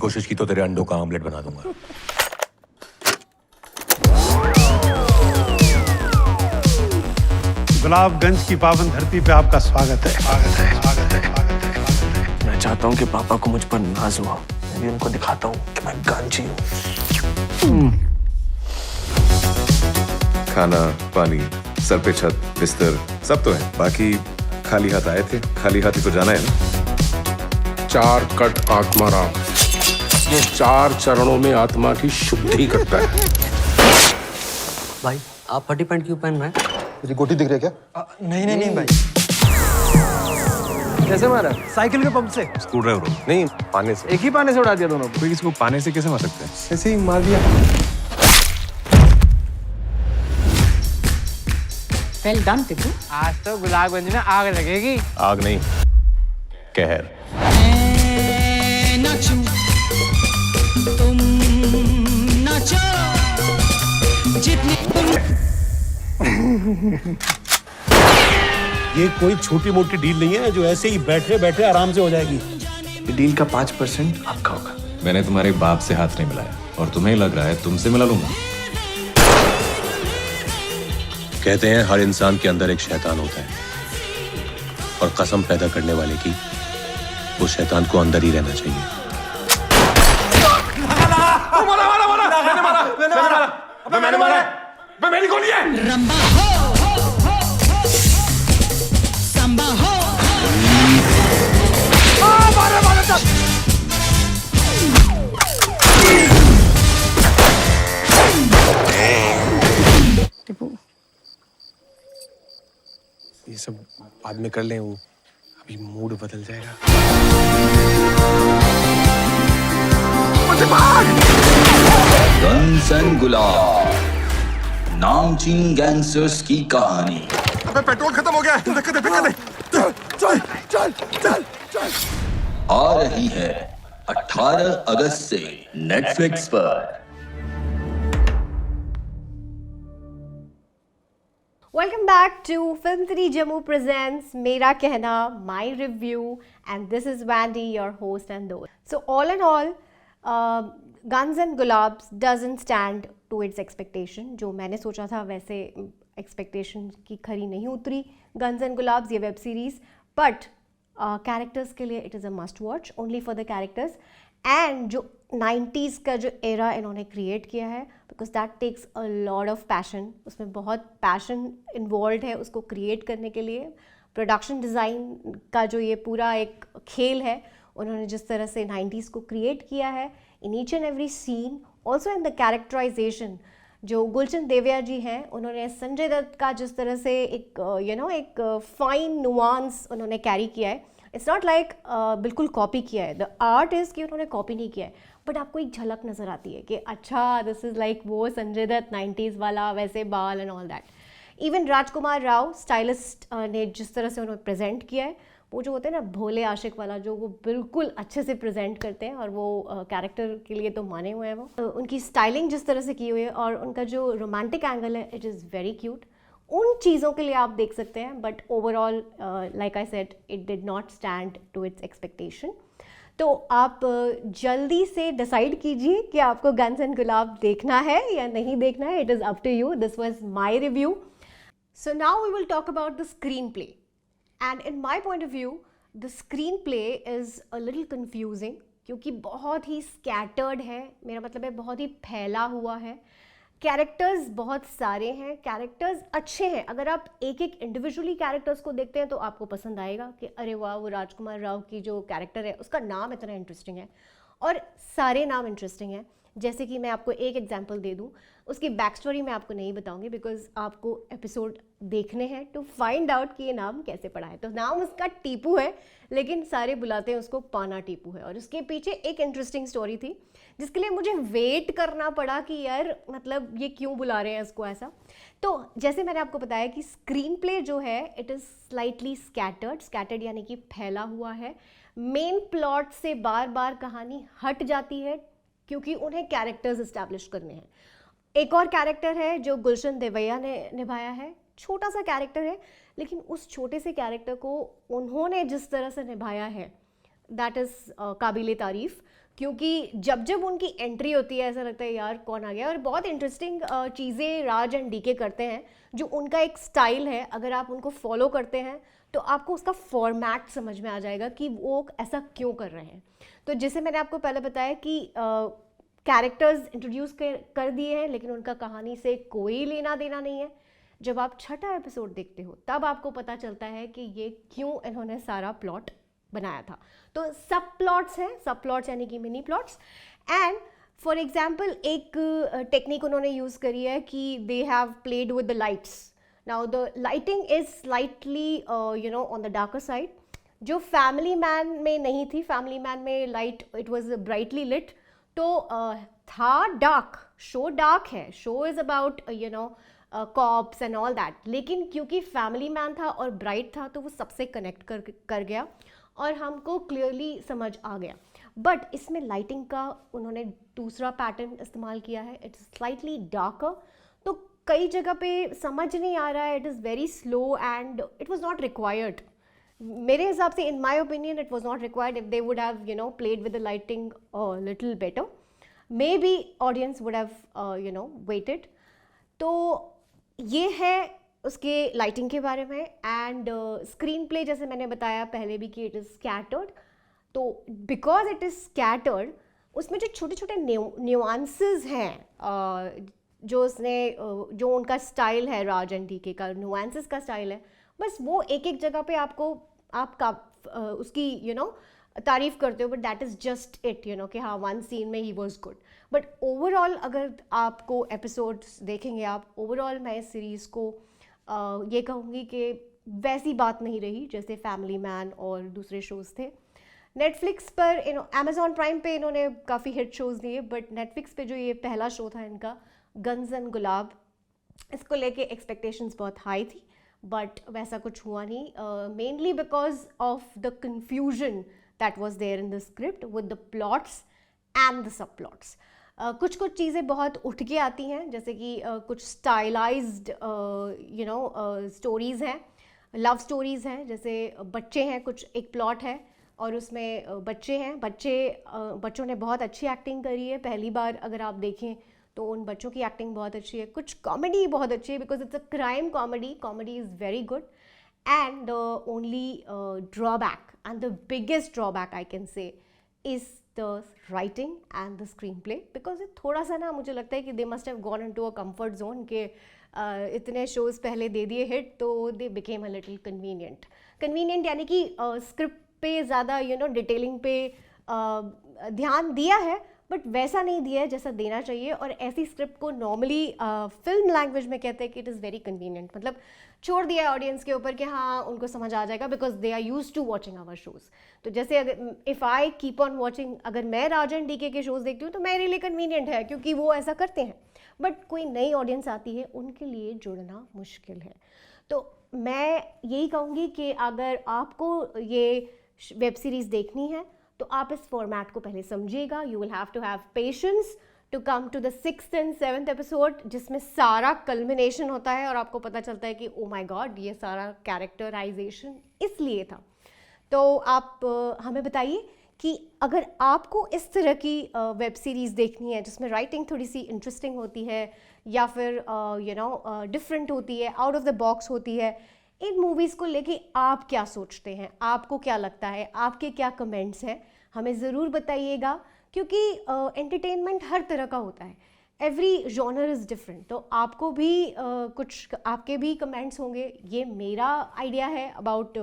कोशिश की तो तेरे अंडों का ऑमलेट बना दूंगा। गुलाबगंज की पावन धरती पे आपका स्वागत है। मैं चाहता हूँ कि पापा को मुझ पर नाज हुआ। मैं भी उनको दिखाता हूँ कि मैं गांची हूँ। खाना, पानी, सर पे छत, बिस्तर सब तो है। बाकी खाली हाथ आए थे, खाली हाथ ही तो जाना है ना। 4 कट आत्मा राम, ये 4 चरणों में आत्मा की शुद्धि करता है। भाई आप फटी पैंट क्यों पहन रहे हैं? तेरी गोटी दिख रही है क्या? नहीं भाई। कैसे मारा? साइकिल के पंप से। स्क्रू ड्राइवर नहीं, पाने से। एक ही पाने से उड़ा दिया दोनों को। कोई किसी को पाने से कैसे मार सकता है? ऐसे ही मार दिया। Well done Tipu. आज तो गुलाबगंज में आग लगेगी। आग नहीं, कहर। नाचो तुम नाचो जितनी ये कोई छोटी मोटी डील नहीं है जो ऐसे ही बैठे बैठे आराम से हो जाएगी। ये डील का 5% आपका होगा। मैंने तुम्हारे बाप से हाथ नहीं मिलाया और तुम्हें लग रहा है तुमसे मिला लूंगा। कहते हैं हर इंसान के अंदर एक शैतान होता है और कसम पैदा करने वाले की वो शैतान को अंदर ही रहना चाहिए। मेरी गोली है। रंबा हो संबा हो। टिप्पू, ये सब बाद में कर लें, वो अभी मूड बदल जाएगा। गन्स एंड गुलाब, नामचीन गैंगस्टर्स की कहानी। अबे पेट्रोल खत्म हो गया है। धक्का दे। चल। आ रही है 18 अगस्त से नेटफ्लिक्स पर। Welcome back to Film City Jammu presents Mera Kehna, my review, and this is Vandy, your host and host. So all in all, Guns and Gulabs doesn't stand to its expectation. जो मैंने सोचा था वैसे expectation की खरी नहीं उतरी Guns and Gulabs ये web series, but characters के लिए it is a must watch only for the characters. And जो 90s का जो एरा इन्होंने क्रिएट किया है, because that takes a lot of passion, उसमें बहुत पैशन इन्वॉल्व है उसको क्रिएट करने के लिए। प्रोडक्शन डिज़ाइन का जो ये पूरा एक खेल है, उन्होंने जिस तरह से 90s को क्रिएट किया है in each and every scene, also in the characterization. जो गुलशन देवया जी हैं, उन्होंने संजय दत्त का जिस तरह से एक एक फाइन नुआंस उन्होंने कैरी किया है। इट्स नॉट लाइक बिल्कुल कॉपी किया है। द आर्ट इज़ कि उन्होंने कॉपी नहीं किया है, बट आपको एक झलक नज़र आती है कि अच्छा दिस इज़ लाइक वो संजय दत्त 90s वाला, वैसे बाल and all that. Even Rajkumar Rao stylist ने जिस तरह से उन्होंने प्रेजेंट किया है, वो जो होते हैं ना भोले आशिक वाला, जो वो बिल्कुल अच्छे से प्रेजेंट करते हैं और वो कैरेक्टर के लिए तो माने हुए हैं। वो उनकी स्टाइलिंग जिस तरह से की हुई है और उनका जो रोमांटिक एंगल है, इट इज़ वेरी क्यूट। उन चीज़ों के लिए आप देख सकते हैं, but overall like I said it did not stand to its expectation. तो आप जल्दी से डिसाइड कीजिए कि आपको गन्स एंड गुलाब देखना है या नहीं देखना है। It is up to you. This was my review. So now we will talk about the screenplay, and in my point of view the screenplay is a little confusing, क्योंकि बहुत ही scattered है। मेरा मतलब है बहुत ही फैला हुआ है। कैरेक्टर्स बहुत सारे हैं, कैरेक्टर्स अच्छे हैं। अगर आप एक एक इंडिविजुअली कैरेक्टर्स को देखते हैं तो आपको पसंद आएगा कि अरे वाह, वो राजकुमार राव की जो कैरेक्टर है उसका नाम इतना इंटरेस्टिंग है, और सारे नाम इंटरेस्टिंग हैं। जैसे कि मैं आपको एक एग्जांपल दे दूं, उसकी बैक स्टोरी मैं आपको नहीं बताऊंगी बिकॉज आपको एपिसोड देखने हैं टू फाइंड आउट कि ये नाम कैसे पड़ा है। तो नाम उसका टीपू है, लेकिन सारे बुलाते हैं उसको पाना टीपू है, और उसके पीछे एक इंटरेस्टिंग स्टोरी थी जिसके लिए मुझे वेट करना पड़ा कि यार मतलब ये क्यों बुला रहे हैं इसको ऐसा। तो जैसे मैंने आपको बताया कि स्क्रीन प्ले जो है इट इज़ स्लाइटली स्कैटर्ड यानी कि फैला हुआ है। मेन प्लॉट से बार बार कहानी हट जाती है क्योंकि उन्हें कैरेक्टर्स इस्टेब्लिश करने हैं। एक और कैरेक्टर है जो गुलशन देवैया ने निभाया है, छोटा सा कैरेक्टर है, लेकिन उस छोटे से कैरेक्टर को उन्होंने जिस तरह से निभाया है दैट इज़ काबिले तारीफ़। क्योंकि जब जब उनकी एंट्री होती है ऐसा लगता है यार कौन आ गया। और बहुत इंटरेस्टिंग चीज़ें राज एंड डीके करते हैं, जो उनका एक स्टाइल है, अगर आप उनको फॉलो करते हैं तो आपको उसका फॉर्मेट समझ में आ जाएगा कि वो ऐसा क्यों कर रहे हैं। तो जैसे मैंने आपको पहले बताया कि कैरेक्टर्स इंट्रोड्यूस कर दिए हैं, लेकिन उनका कहानी से कोई लेना देना नहीं है। जब आप छठा एपिसोड देखते हो तब आपको पता चलता है कि ये क्यों इन्होंने सारा प्लॉट बनाया था। तो सब प्लॉट्स हैं, सब प्लॉट्स यानी कि mini plots. And for example एक टेक्निक उन्होंने यूज़ करी है कि they have played with the lights. Now the lighting is slightly on the darker side, जो फैमिली मैन में नहीं थी। फैमिली मैन में light it was brightly lit, तो था डार्क, शो डार्क है, show is about cops and all that, लेकिन क्योंकि फैमिली मैन था और ब्राइट था तो वो सबसे कनेक्ट कर गया और हमको क्लियरली समझ आ गया। बट इसमें लाइटिंग का उन्होंने दूसरा पैटर्न इस्तेमाल किया है, इट्स स्लाइटली डार्कर, तो कई जगह पे समझ नहीं आ रहा है, it is very slow and it was not required. मेरे हिसाब से in my opinion it was not required. If they would have played with the lighting little better, maybe audience would have waited. तो ये है उसके lighting के बारे में। एंड स्क्रीन प्ले जैसे मैंने बताया पहले भी कि इट इज़ स्कैटर्ड, तो बिकॉज इट इज़ स्कैटर्ड उसमें जो छोटे छोटे न्यूआंसेस हैं, जो जो उनका स्टाइल है, राज एंड डीके का न्यूआंसेस का स्टाइल है, बस वो एक एक जगह पे आपका उसकी तारीफ करते हो, but that is just it कि हाँ वन सीन में he was good. But overall अगर आपको एपिसोड्स देखेंगे आप, ओवरऑल मैं इस सीरीज़ को ये कहूँगी कि वैसी बात नहीं रही जैसे फैमिली मैन और दूसरे शोज़ थे। नेटफ्लिक्स पर अमेज़ॉन प्राइम पे इन्होंने काफ़ी हिट शोज़ दिए, बट नेटफ्लिक्स पे जो ये पहला शो था इनका, गन्स एंड गुलाब, इसको लेके एक्सपेक्टेशंस बहुत हाई थी, बट वैसा कुछ हुआ नहीं, mainly because of the confusion that was there in the script with the plots and the sub plots. कुछ चीज़ें बहुत उठ के आती हैं, जैसे कि कुछ स्टाइलाइज्ड स्टोरीज़ हैं, लव स्टोरीज़ हैं, जैसे बच्चे हैं, कुछ एक प्लॉट है और उसमें बच्चे हैं, बच्चों ने बहुत अच्छी एक्टिंग करी है। पहली बार अगर आप देखें तो उन बच्चों की एक्टिंग बहुत अच्छी है। कुछ कॉमेडी बहुत अच्छी है because it's a crime comedy, comedy is very good. And the only drawback and the biggest drawback I can say is the writing and the screen play, because ये थोड़ा सा ना मुझे लगता है कि they must have gone into a comfort zone के इतने शोज़ पहले दे दिए हिट, तो they became a little convenient यानी कि स्क्रिप्ट पे ज़्यादा डिटेलिंग पे ध्यान दिया है, बट वैसा नहीं दिया है जैसा देना चाहिए। और ऐसी स्क्रिप्ट को नॉर्मली फिल्म लैंग्वेज में कहते हैं कि इट इज़ वेरी कन्वीनियंट, मतलब छोड़ दिया है ऑडियंस के ऊपर कि हाँ उनको समझ आ जाएगा because they are use to watching our shows. तो जैसे अगर if I keep on watching, अगर मैं राज एंड डीके के शोज़ देखती हूँ तो मेरे लिए कन्वीनियंट है क्योंकि वो ऐसा करते हैं, बट कोई नई ऑडियंस आती है उनके लिए जुड़ना मुश्किल है। तो मैं यही कहूँगी कि अगर आपको ये वेब सीरीज़ देखनी है तो आप इस फॉर्मेट को पहले समझिएगा। You will have to have patience to come to the 6th and 7th episode, जिसमें सारा कल्मिनेशन होता है और आपको पता चलता है कि ओ माय गॉड ये सारा कैरेक्टराइजेशन इसलिए था। तो आप हमें बताइए कि अगर आपको इस तरह की वेब सीरीज़ देखनी है जिसमें राइटिंग थोड़ी सी इंटरेस्टिंग होती है या फिर डिफरेंट होती है, आउट ऑफ द बॉक्स होती है, इन मूवीज़ को लेके आप क्या सोचते हैं, आपको क्या लगता है, आपके क्या कमेंट्स हैं, हमें ज़रूर बताइएगा। क्योंकि एंटरटेनमेंट हर तरह का होता है, एवरी जॉनर इज़ डिफरेंट, तो आपको भी कुछ आपके भी कमेंट्स होंगे। ये मेरा आइडिया है अबाउट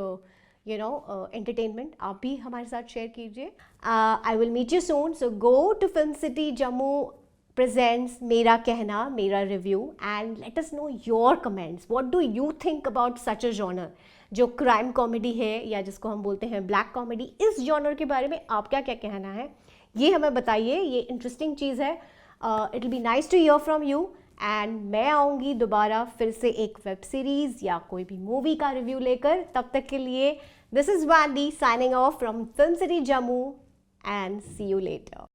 एंटरटेनमेंट, आप भी हमारे साथ शेयर कीजिए। I will meet you soon, so go to film city Jammu presents मेरा कहना मेरा review and let us know your comments. What do you think about such a genre जो क्राइम कॉमेडी है या जिसको हम बोलते हैं ब्लैक कॉमेडी, इस जॉनर के बारे में आपका क्या कहना है ये हमें बताइए। ये इंटरेस्टिंग चीज़ है, it will be nice to hear from you. And मैं आऊँगी दोबारा फिर से एक वेब सीरीज़ या कोई भी मूवी का रिव्यू लेकर। तब तक के लिए this is Wendy signing off from film city Jammu and see you letter.